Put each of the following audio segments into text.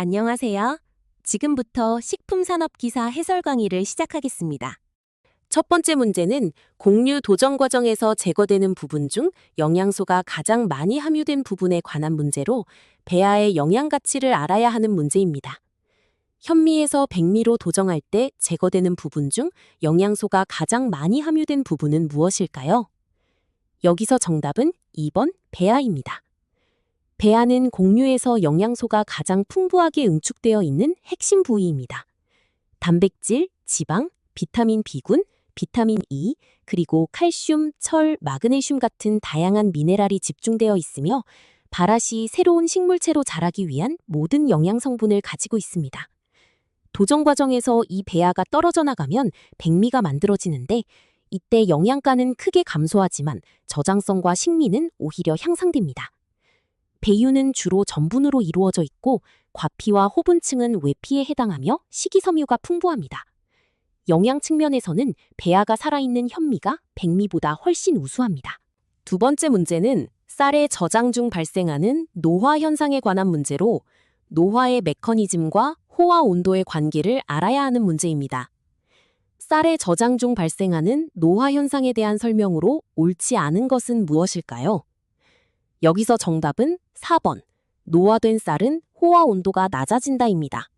안녕하세요. 지금부터 식품산업기사 해설 강의를 시작하겠습니다. 첫 번째 문제는 곡류 도정 과정에서 제거되는 부분 중 영양소가 가장 많이 함유된 부분에 관한 문제로 배아의 영양 가치를 알아야 하는 문제입니다. 현미에서 백미로 도정할 때 제거되는 부분 중 영양소가 가장 많이 함유된 부분은 무엇일까요? 여기서 정답은 2번 배아입니다. 배아는 곡류에서 영양소가 가장 풍부하게 응축되어 있는 핵심 부위입니다. 단백질, 지방, 비타민 B군, 비타민 E, 그리고 칼슘, 철, 마그네슘 같은 다양한 미네랄이 집중되어 있으며 발아시 새로운 식물체로 자라기 위한 모든 영양 성분을 가지고 있습니다. 도정 과정에서 이 배아가 떨어져 나가면 백미가 만들어지는데 이때 영양가는 크게 감소하지만 저장성과 식미는 오히려 향상됩니다. 배유는 주로 전분으로 이루어져 있고 과피와 호분층은 외피에 해당하며 식이섬유가 풍부합니다. 영양 측면에서는 배아가 살아있는 현미가 백미보다 훨씬 우수합니다. 두 번째 문제는 쌀의 저장 중 발생하는 노화 현상에 관한 문제로 노화의 메커니즘과 호화 온도의 관계를 알아야 하는 문제입니다. 쌀의 저장 중 발생하는 노화 현상에 대한 설명으로 옳지 않은 것은 무엇일까요? 여기서 정답은 4번, 노화된 쌀은 호화 온도가 낮아진다입니다.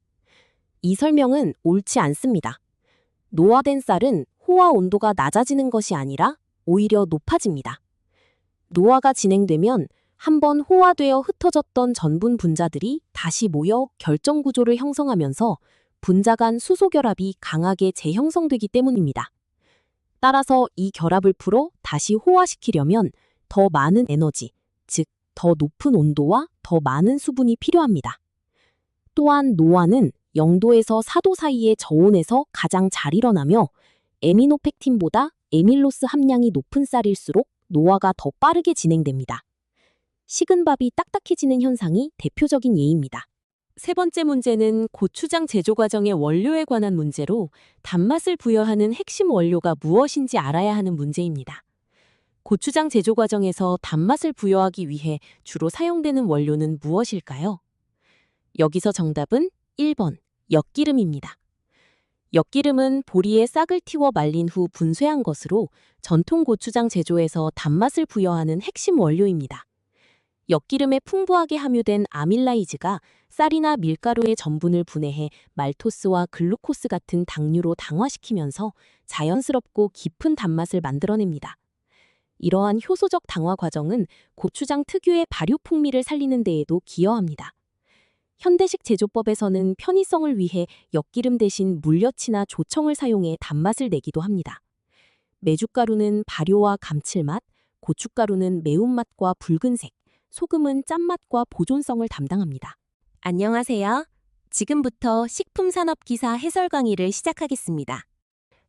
이 설명은 옳지 않습니다. 노화된 쌀은 호화 온도가 낮아지는 것이 아니라 오히려 높아집니다. 노화가 진행되면 한번 호화되어 흩어졌던 전분 분자들이 다시 모여 결정 구조를 형성하면서 분자 간 수소 결합이 강하게 재형성되기 때문입니다. 따라서 이 결합을 풀어 다시 호화시키려면 더 많은 에너지, 즉 더 높은 온도와 더 많은 수분이 필요합니다. 또한 노화는 0도에서 4도 사이의 저온에서 가장 잘 일어나며 에미노펙틴보다 에밀로스 함량이 높은 쌀일수록 노화가 더 빠르게 진행됩니다. 식은 밥이 딱딱해지는 현상이 대표적인 예입니다. 세 번째 문제는 고추장 제조 과정의 원료에 관한 문제로 단맛을 부여하는 핵심 원료가 무엇인지 알아야 하는 문제입니다. 고추장 제조 과정에서 단맛을 부여하기 위해 주로 사용되는 원료는 무엇일까요? 여기서 정답은 1번, 엿기름입니다. 엿기름은 보리의 싹을 틔워 말린 후 분쇄한 것으로 전통 고추장 제조에서 단맛을 부여하는 핵심 원료입니다. 엿기름에 풍부하게 함유된 아밀라이즈가 쌀이나 밀가루의 전분을 분해해 말토스와 글루코스 같은 당류로 당화시키면서 자연스럽고 깊은 단맛을 만들어냅니다. 이러한 효소적 당화 과정은 고추장 특유의 발효 풍미를 살리는 데에도 기여합니다. 현대식 제조법에서는 편의성을 위해 엿기름 대신 물엿이나 조청을 사용해 단맛을 내기도 합니다. 메주가루는 발효와 감칠맛, 고춧가루는 매운맛과 붉은색, 소금은 짠맛과 보존성을 담당합니다. 안녕하세요. 지금부터 식품산업기사 해설 강의를 시작하겠습니다.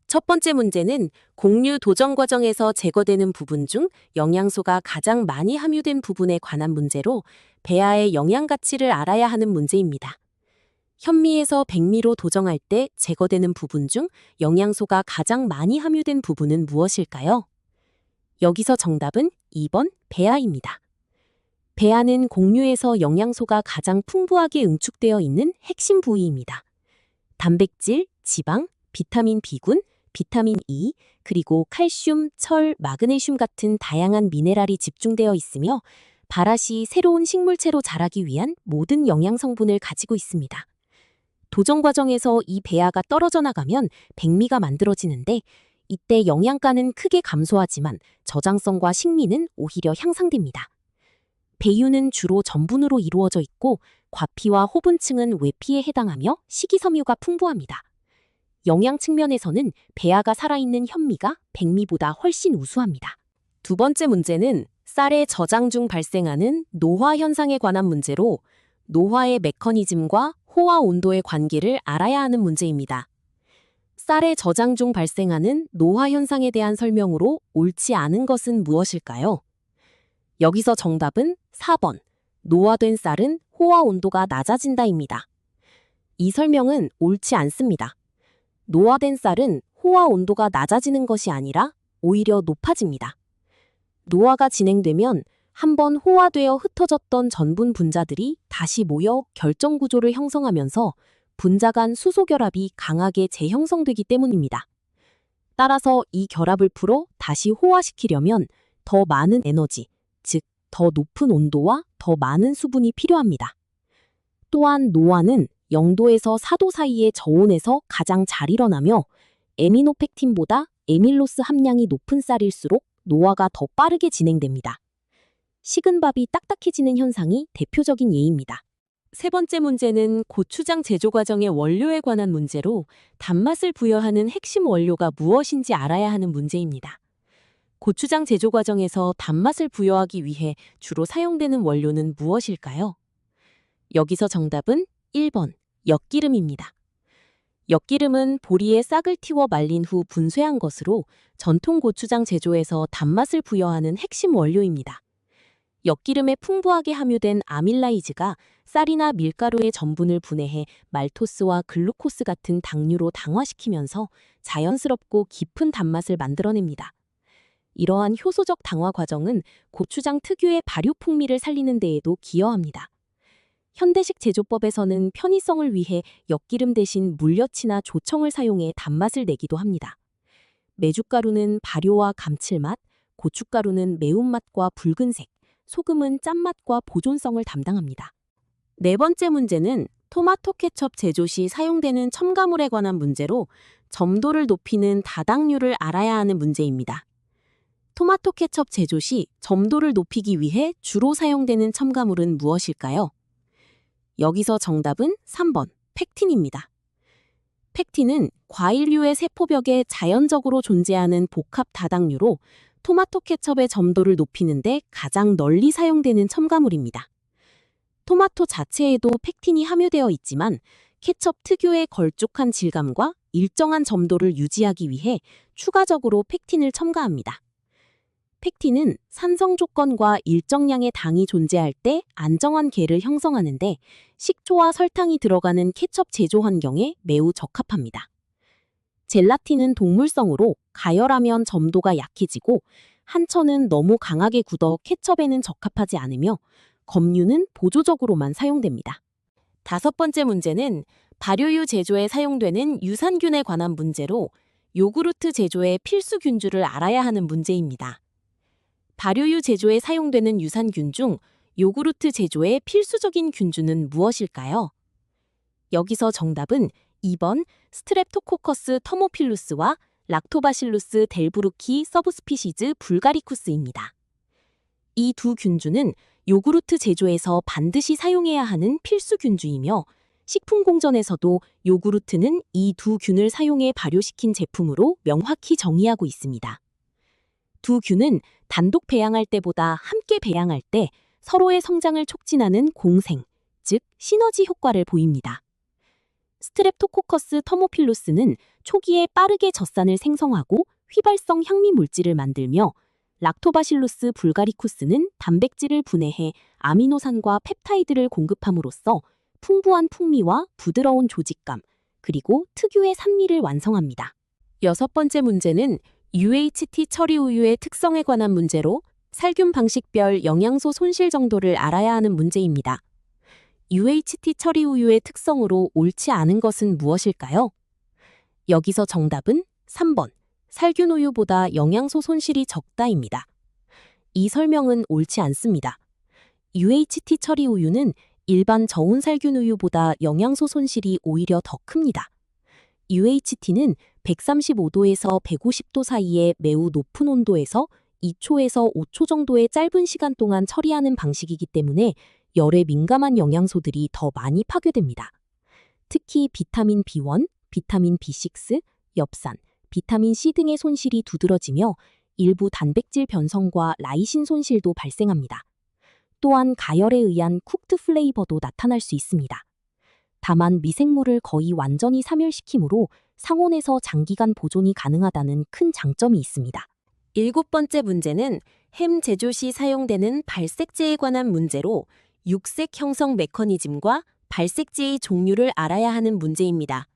첫 번째 문제는 곡류 도정 과정에서 제거되는 부분 중 영양소가 가장 많이 함유된 부분에 관한 문제로 배아의 영양 가치를 알아야 하는 문제입니다. 현미에서 백미로 도정할 때 제거되는 부분 중 영양소가 가장 많이 함유된 부분은 무엇일까요? 여기서 정답은 2번 배아입니다. 배아는 곡류에서 영양소가 가장 풍부하게 응축되어 있는 핵심 부위입니다. 단백질, 지방, 비타민 B군, 비타민 E, 그리고 칼슘, 철, 마그네슘 같은 다양한 미네랄이 집중되어 있으며 발아시 새로운 식물체로 자라기 위한 모든 영양 성분을 가지고 있습니다. 도정 과정에서 이 배아가 떨어져 나가면 백미가 만들어지는데 이때 영양가는 크게 감소하지만 저장성과 식미는 오히려 향상됩니다. 배유는 주로 전분으로 이루어져 있고 과피와 호분층은 외피에 해당하며 식이섬유가 풍부합니다. 영양 측면에서는 배아가 살아있는 현미가 백미보다 훨씬 우수합니다. 두 번째 문제는 쌀의 저장 중 발생하는 노화 현상에 관한 문제로 노화의 메커니즘과 호화 온도의 관계를 알아야 하는 문제입니다. 쌀의 저장 중 발생하는 노화 현상에 대한 설명으로 옳지 않은 것은 무엇일까요? 여기서 정답은 4번, 노화된 쌀은 호화 온도가 낮아진다입니다. 이 설명은 옳지 않습니다. 노화된 쌀은 호화 온도가 낮아지는 것이 아니라 오히려 높아집니다. 노화가 진행되면 한번 호화되어 흩어졌던 전분 분자들이 다시 모여 결정 구조를 형성하면서 분자 간 수소 결합이 강하게 재형성되기 때문입니다. 따라서 이 결합을 풀어 다시 호화시키려면 더 많은 에너지, 즉 더 높은 온도와 더 많은 수분이 필요합니다. 또한 노화는 0도에서 4도 사이의 저온에서 가장 잘 일어나며 에미노펙틴보다 에밀로스 함량이 높은 쌀일수록 노화가 더 빠르게 진행됩니다. 식은 밥이 딱딱해지는 현상이 대표적인 예입니다. 세 번째 문제는 고추장 제조 과정의 원료에 관한 문제로 단맛을 부여하는 핵심 원료가 무엇인지 알아야 하는 문제입니다. 고추장 제조 과정에서 단맛을 부여하기 위해 주로 사용되는 원료는 무엇일까요? 여기서 정답은 1번, 엿기름입니다. 엿기름은 보리의 싹을 틔워 말린 후 분쇄한 것으로 전통 고추장 제조에서 단맛을 부여하는 핵심 원료입니다. 엿기름에 풍부하게 함유된 아밀라이즈가 쌀이나 밀가루의 전분을 분해해 말토스와 글루코스 같은 당류로 당화시키면서 자연스럽고 깊은 단맛을 만들어냅니다. 이러한 효소적 당화 과정은 고추장 특유의 발효 풍미를 살리는 데에도 기여합니다. 현대식 제조법에서는 편의성을 위해 엿기름 대신 물엿이나 조청을 사용해 단맛을 내기도 합니다. 메주가루는 발효와 감칠맛, 고춧가루는 매운맛과 붉은색, 소금은 짠맛과 보존성을 담당합니다. 네 번째 문제는 토마토 케첩 제조 시 사용되는 첨가물에 관한 문제로 점도를 높이는 다당류를 알아야 하는 문제입니다. 토마토 케첩 제조 시 점도를 높이기 위해 주로 사용되는 첨가물은 무엇일까요? 여기서 정답은 3번, 펙틴입니다. 펙틴은 과일류의 세포벽에 자연적으로 존재하는 복합 다당류로 토마토 케첩의 점도를 높이는 데 가장 널리 사용되는 첨가물입니다. 토마토 자체에도 펙틴이 함유되어 있지만 케첩 특유의 걸쭉한 질감과 일정한 점도를 유지하기 위해 추가적으로 펙틴을 첨가합니다. 펙틴은 산성 조건과 일정량의 당이 존재할 때 안정한 궤를 형성하는데 식초와 설탕이 들어가는 케첩 제조 환경에 매우 적합합니다. 젤라틴은 동물성으로 가열하면 점도가 약해지고 한천은 너무 강하게 굳어 케첩에는 적합하지 않으며 검류는 보조적으로만 사용됩니다. 다섯 번째 문제는 발효유 제조에 사용되는 유산균에 관한 문제로 요구르트 제조의 필수 균주를 알아야 하는 문제입니다. 발효유 제조에 사용되는 유산균 중 요구르트 제조의 필수적인 균주는 무엇일까요? 여기서 정답은 2번 스트랩토코커스 터모필루스와 락토바실루스 델브루키 서브스피시즈 불가리쿠스입니다. 이 두 균주는 요구르트 제조에서 반드시 사용해야 하는 필수 균주이며 식품공정에서도 요구르트는 이 두 균을 사용해 발효시킨 제품으로 명확히 정의하고 있습니다. 두 균은 단독 배양할 때보다 함께 배양할 때 서로의 성장을 촉진하는 공생, 즉 시너지 효과를 보입니다. 스트랩토코커스 터모필루스는 초기에 빠르게 젖산을 생성하고 휘발성 향미 물질을 만들며 락토바실루스 불가리쿠스는 단백질을 분해해 아미노산과 펩타이드를 공급함으로써 풍부한 풍미와 부드러운 조직감, 그리고 특유의 산미를 완성합니다. 여섯 번째 문제는 UHT 처리 우유의 특성에 관한 문제로 살균 방식별 영양소 손실 정도를 알아야 하는 문제입니다. UHT 처리 우유의 특성으로 옳지 않은 것은 무엇일까요? 여기서 정답은 3번, 살균 우유보다 영양소 손실이 적다입니다. 이 설명은 옳지 않습니다. UHT 처리 우유는 일반 저온 살균 우유보다 영양소 손실이 오히려 더 큽니다. UHT는 135도에서 150도 사이의 매우 높은 온도에서 2초에서 5초 정도의 짧은 시간 동안 처리하는 방식이기 때문에 열에 민감한 영양소들이 더 많이 파괴됩니다. 특히 비타민 B1, 비타민 B6, 엽산, 비타민 C 등의 손실이 두드러지며 일부 단백질 변성과 라이신 손실도 발생합니다. 또한 가열에 의한 쿡드 플레이버도 나타날 수 있습니다. 다만 미생물을 거의 완전히 사멸시키므로 상온에서 장기간 보존이 가능하다는 큰 장점이 있습니다. 일곱 번째 문제는 햄 제조 시 사용되는 발색제에 관한 문제로 육색 형성 메커니즘과 발색제의 종류를 알아야 하는 문제입니다.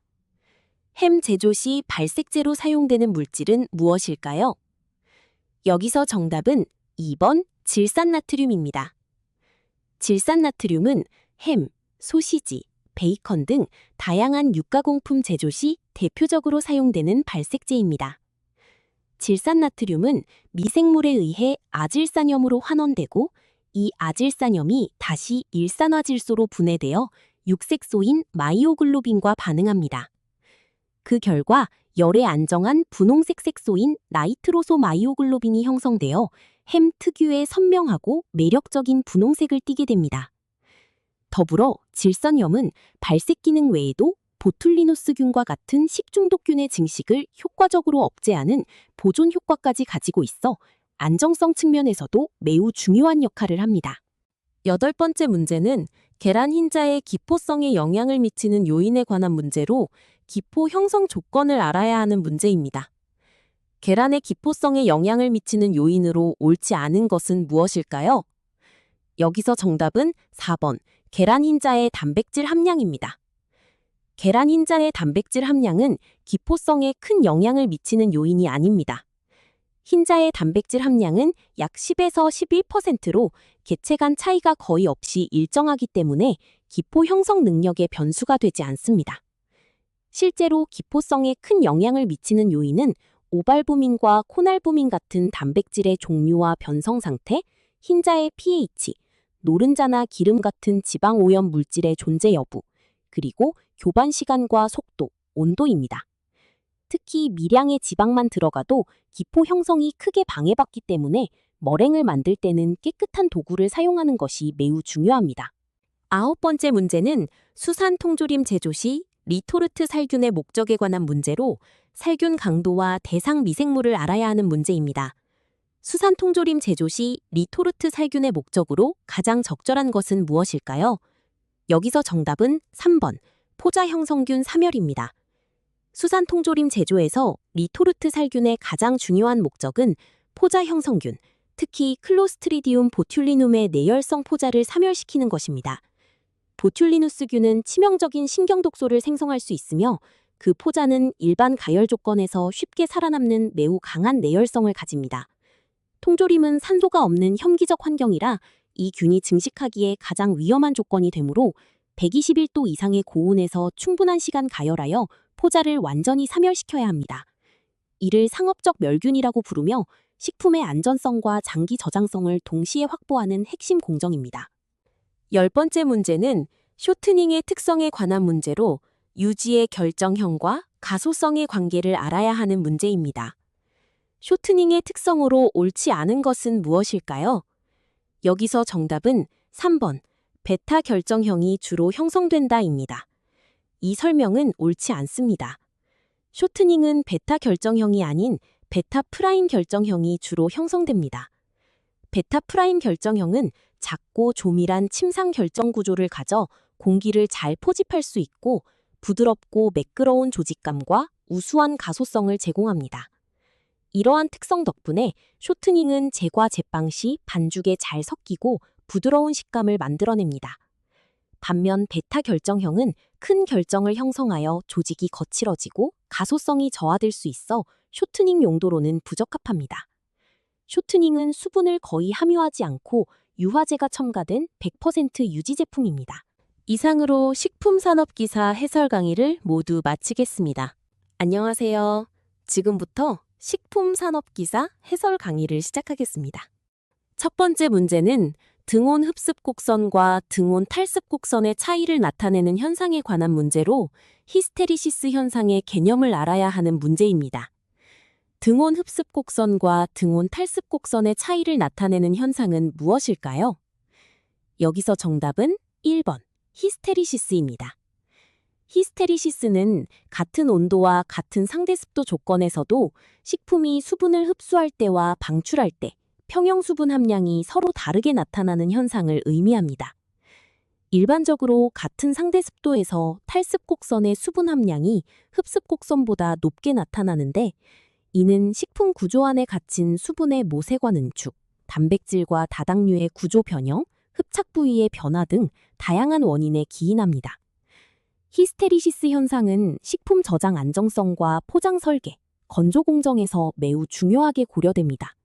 햄 제조 시 발색제로 사용되는 물질은 무엇일까요? 여기서 정답은 2번 질산나트륨입니다. 질산나트륨은 햄, 소시지, 베이컨 등 다양한 육가공품 제조 시 대표적으로 사용되는 발색제입니다. 질산나트륨은 미생물에 의해 아질산염으로 환원되고 이 아질산염이 다시 일산화질소로 분해되어 육색소인 마이오글로빈과 반응합니다. 그 결과 열에 안정한 분홍색 색소인 나이트로소 마이오글로빈이 형성되어 햄 특유의 선명하고 매력적인 분홍색을 띠게 됩니다. 더불어 질산염은 발색 기능 외에도 보툴리누스균과 같은 식중독균의 증식을 효과적으로 억제하는 보존 효과까지 가지고 있어 안정성 측면에서도 매우 중요한 역할을 합니다. 8번째 문제는 계란 흰자에 기포성에 영향을 미치는 요인에 관한 문제로 기포 형성 조건을 알아야 하는 문제입니다. 계란의 기포성에 영향을 미치는 요인으로 옳지 않은 것은 무엇일까요? 여기서 정답은 4번 계란 흰자의 단백질 함량입니다. 계란 흰자의 단백질 함량은 기포성에 큰 영향을 미치는 요인이 아닙니다. 흰자의 단백질 함량은 약 10에서 11%로 개체 간 차이가 거의 없이 일정하기 때문에 기포 형성 능력의 변수가 되지 않습니다. 실제로 기포성에 큰 영향을 미치는 요인은 오발부민과 코날부민 같은 단백질의 종류와 변성 상태, 흰자의 pH, 노른자나 기름 같은 지방 오염 물질의 존재 여부, 그리고 교반 시간과 속도, 온도입니다. 특히 미량의 지방만 들어가도 기포 형성이 크게 방해받기 때문에 머랭을 만들 때는 깨끗한 도구를 사용하는 것이 매우 중요합니다. 9번째 문제는 수산 통조림 제조 시 리토르트 살균의 목적에 관한 문제로 살균 강도와 대상 미생물을 알아야 하는 문제입니다. 수산 통조림 제조 시 리토르트 살균의 목적으로 가장 적절한 것은 무엇일까요? 여기서 정답은 3번 포자 형성균 사멸입니다. 수산 통조림 제조에서 리토르트 살균의 가장 중요한 목적은 포자 형성균, 특히 클로스트리디움 보튤리눔의 내열성 포자를 사멸시키는 것입니다. 보튤리누스균은 치명적인 신경독소를 생성할 수 있으며 그 포자는 일반 가열 조건에서 쉽게 살아남는 매우 강한 내열성을 가집니다. 통조림은 산소가 없는 혐기적 환경이라 이 균이 증식하기에 가장 위험한 조건이 되므로 121도 이상의 고온에서 충분한 시간 가열하여 포자를 완전히 사멸시켜야 합니다. 이를 상업적 멸균이라고 부르며 식품의 안전성과 장기 저장성을 동시에 확보하는 핵심 공정입니다. 10번째 문제는 쇼트닝의 특성에 관한 문제로 유지의 결정형과 가소성의 관계를 알아야 하는 문제입니다. 쇼트닝의 특성으로 옳지 않은 것은 무엇일까요? 여기서 정답은 3번 베타 결정형이 주로 형성된다입니다. 이 설명은 옳지 않습니다. 쇼트닝은 베타 결정형이 아닌 베타 프라임 결정형이 주로 형성됩니다. 베타 프라임 결정형은 작고 조밀한 침상 결정 구조를 가져 공기를 잘 포집할 수 있고 부드럽고 매끄러운 조직감과 우수한 가소성을 제공합니다. 이러한 특성 덕분에 쇼트닝은 제과 제빵 시 반죽에 잘 섞이고 부드러운 식감을 만들어냅니다. 반면 베타 결정형은 큰 결정을 형성하여 조직이 거칠어지고 가소성이 저하될 수 있어 쇼트닝 용도로는 부적합합니다. 쇼트닝은 수분을 거의 함유하지 않고 유화제가 첨가된 100% 유지 제품입니다. 이상으로 식품산업기사 해설 강의를 모두 마치겠습니다. 안녕하세요. 지금부터 식품산업기사 해설 강의를 시작하겠습니다. 첫 번째 문제는 등온 흡습 곡선과 등온 탈습 곡선의 차이를 나타내는 현상에 관한 문제로 히스테리시스 현상의 개념을 알아야 하는 문제입니다. 등온 흡습 곡선과 등온 탈습 곡선의 차이를 나타내는 현상은 무엇일까요? 여기서 정답은 1번 히스테리시스입니다. 히스테리시스는 같은 온도와 같은 상대 습도 조건에서도 식품이 수분을 흡수할 때와 방출할 때 평형 수분 함량이 서로 다르게 나타나는 현상을 의미합니다. 일반적으로 같은 상대 습도에서 탈습 곡선의 수분 함량이 흡습 곡선보다 높게 나타나는데 이는 식품 구조 안에 갇힌 수분의 모세관 응축, 단백질과 다당류의 구조 변형, 흡착 부위의 변화 등 다양한 원인에 기인합니다. 히스테리시스 현상은 식품 저장 안정성과 포장 설계, 건조 공정에서 매우 중요하게 고려됩니다.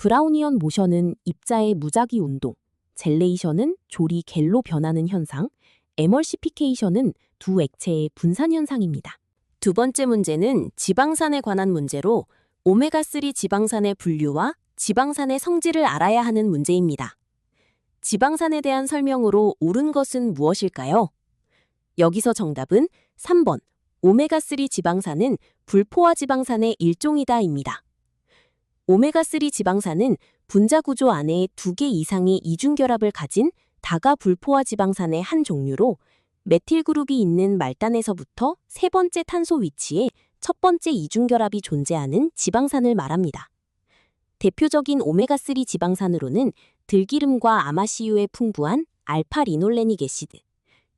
브라우니언 모션은 입자의 무작위 운동, 젤레이션은 조리 겔로 변하는 현상, 에멀시피케이션은 두 액체의 분산 현상입니다. 두 번째 문제는 지방산에 관한 문제로 오메가3 지방산의 분류와 지방산의 성질을 알아야 하는 문제입니다. 지방산에 대한 설명으로 옳은 것은 무엇일까요? 여기서 정답은 3번 오메가3 지방산은 불포화 지방산의 일종이다입니다. 오메가3 지방산은 분자 구조 안에 2개 이상의 이중결합을 가진 다가 불포화 지방산의 한 종류로 메틸 그룹이 있는 말단에서부터 세 번째 탄소 위치에 첫 번째 이중결합이 존재하는 지방산을 말합니다. 대표적인 오메가3 지방산으로는 들기름과 아마씨유에 풍부한 알파-리놀레닉 애시드,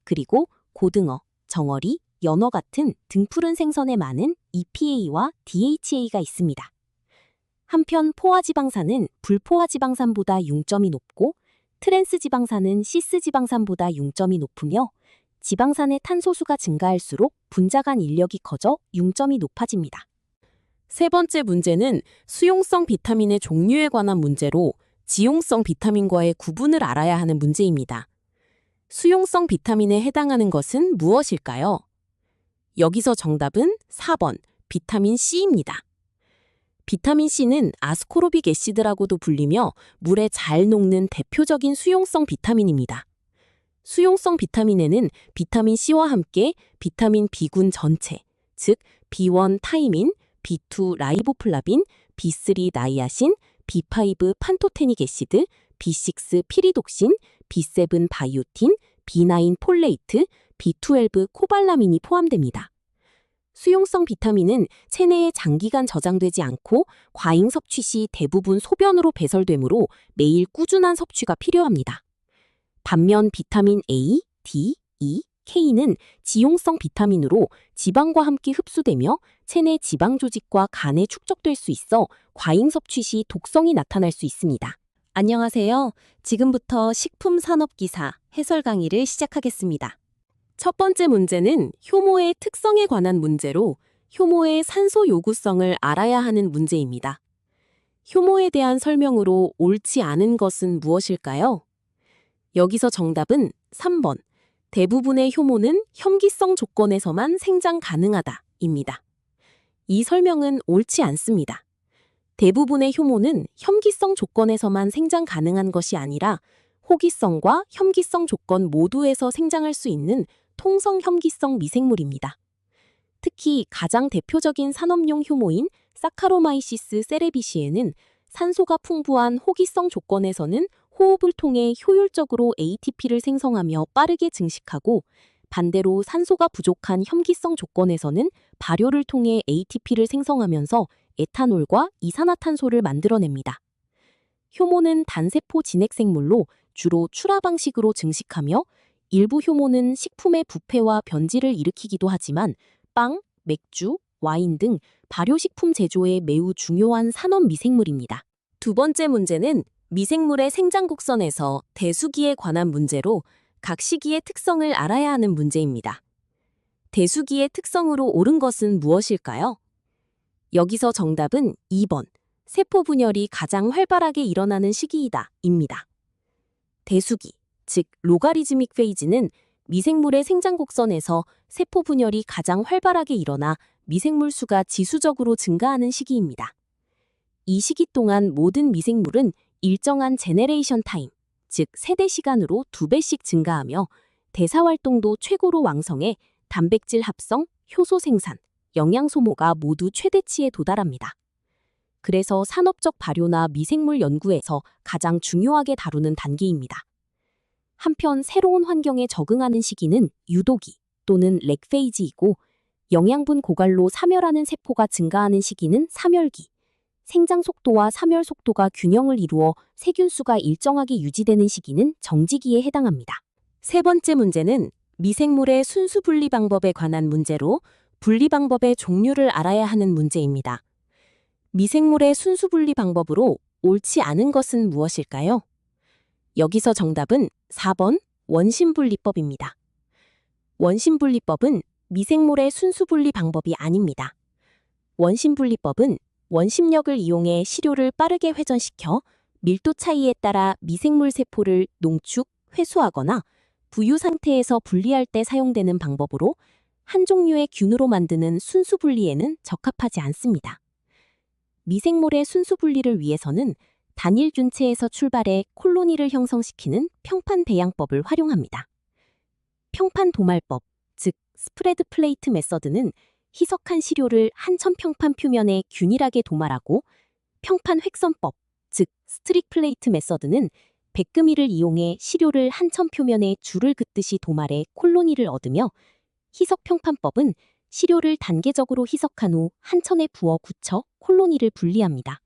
그리고 고등어, 정어리, 연어 같은 등푸른 생선에 많은 EPA와 DHA가 있습니다. 한편 포화지방산은 불포화지방산보다 융점이 높고 트랜스지방산은 시스지방산보다 융점이 높으며 지방산의 탄소수가 증가할수록 분자 간 인력이 커져 융점이 높아집니다. 세 번째 문제는 수용성 비타민의 종류에 관한 문제로 지용성 비타민과의 구분을 알아야 하는 문제입니다. 수용성 비타민에 해당하는 것은 무엇일까요? 여기서 정답은 4번 비타민 C입니다. 비타민 C는 아스코르빅 애시드라고도 불리며 물에 잘 녹는 대표적인 수용성 비타민입니다. 수용성 비타민에는 비타민 C와 함께 비타민 B군 전체, 즉 B1 타이민, B2 라이보플라빈, B3 나이아신, B5 판토테닉 애시드, B6 피리독신, B7 바이오틴, B9 폴레이트, B12 코발라민이 포함됩니다. 수용성 비타민은 체내에 장기간 저장되지 않고 과잉 섭취 시 대부분 소변으로 배설되므로 매일 꾸준한 섭취가 필요합니다. 반면 비타민 A, D, E, K는 지용성 비타민으로 지방과 함께 흡수되며 체내 지방 조직과 간에 축적될 수 있어 과잉 섭취 시 독성이 나타날 수 있습니다. 안녕하세요. 지금부터 식품산업기사 해설 강의를 시작하겠습니다. 첫 번째 문제는 효모의 특성에 관한 문제로 효모의 산소 요구성을 알아야 하는 문제입니다. 효모에 대한 설명으로 옳지 않은 것은 무엇일까요? 여기서 정답은 3번. 대부분의 효모는 혐기성 조건에서만 생장 가능하다입니다. 이 설명은 옳지 않습니다. 대부분의 효모는 혐기성 조건에서만 생장 가능한 것이 아니라 호기성과 혐기성 조건 모두에서 생장할 수 있는 통성 혐기성 미생물입니다. 특히 가장 대표적인 산업용 효모인 사카로마이시스 세레비시에는 산소가 풍부한 호기성 조건에서는 호흡을 통해 효율적으로 ATP를 생성하며 빠르게 증식하고 반대로 산소가 부족한 혐기성 조건에서는 발효를 통해 ATP를 생성하면서 에탄올과 이산화탄소를 만들어냅니다. 효모는 단세포 진핵생물로 주로 출하 방식으로 증식하며 일부 효모는 식품의 부패와 변질을 일으키기도 하지만 빵, 맥주, 와인 등 발효식품 제조에 매우 중요한 산업 미생물입니다. 두 번째 문제는 미생물의 생장 곡선에서 대수기에 관한 문제로 각 시기의 특성을 알아야 하는 문제입니다. 대수기의 특성으로 옳은 것은 무엇일까요? 여기서 정답은 2번. 세포 분열이 가장 활발하게 일어나는 시기이다 입니다. 대수기, 즉 로가리즈믹 페이지는 미생물의 생장 곡선에서 세포 분열이 가장 활발하게 일어나 미생물 수가 지수적으로 증가하는 시기입니다. 이 시기 동안 모든 미생물은 일정한 제네레이션 타임, 즉 세대 시간으로 2배씩 증가하며 대사 활동도 최고로 왕성해 단백질 합성, 효소 생산, 영양 소모가 모두 최대치에 도달합니다. 그래서 산업적 발효나 미생물 연구에서 가장 중요하게 다루는 단계입니다. 한편 새로운 환경에 적응하는 시기는 유도기 또는 렉 페이지이고 영양분 고갈로 사멸하는 세포가 증가하는 시기는 사멸기, 생장 속도와 사멸 속도가 균형을 이루어 세균수가 일정하게 유지되는 시기는 정지기에 해당합니다. 세 번째 문제는 미생물의 순수 분리 방법에 관한 문제로 분리 방법의 종류를 알아야 하는 문제입니다. 미생물의 순수 분리 방법으로 옳지 않은 것은 무엇일까요? 여기서 정답은 4번 원심분리법입니다. 원심분리법은 미생물의 순수 분리 방법이 아닙니다. 원심분리법은 원심력을 이용해 시료를 빠르게 회전시켜 밀도 차이에 따라 미생물 세포를 농축, 회수하거나 부유 상태에서 분리할 때 사용되는 방법으로 한 종류의 균으로 만드는 순수 분리에는 적합하지 않습니다. 미생물의 순수 분리를 위해서는 단일 균체에서 출발해 콜로니를 형성시키는 평판 배양법을 활용합니다. 평판 도말법, 즉 스프레드 플레이트 메서드는 희석한 시료를 한 천평판 표면에 균일하게 도말하고, 평판 획선법, 즉 스트릭 플레이트 메서드는 백금이를 이용해 시료를 한 천 표면에 줄을 긋듯이 도말해 콜로니를 얻으며, 희석 평판법은 시료를 단계적으로 희석한 후 한 천에 부어 굳혀 콜로니를 분리합니다.